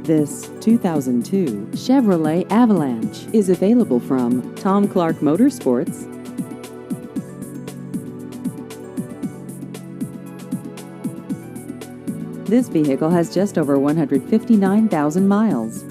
This 2002 Chevrolet Avalanche is available from Tom Clark Motorsports. This vehicle has just over 159,000 miles.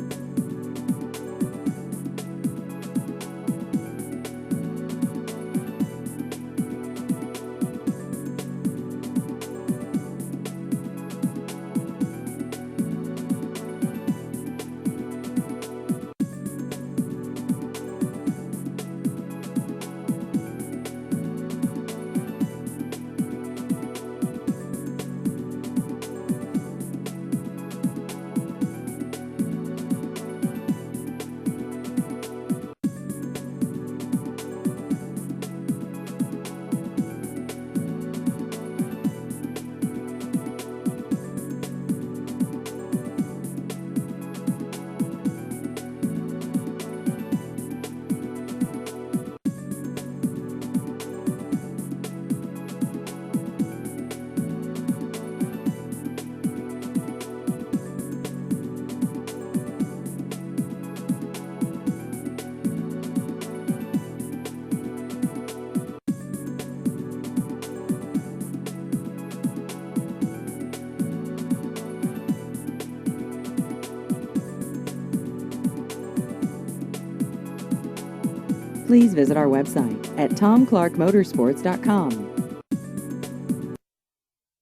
Please visit our website at tomclarkmotorsports.com.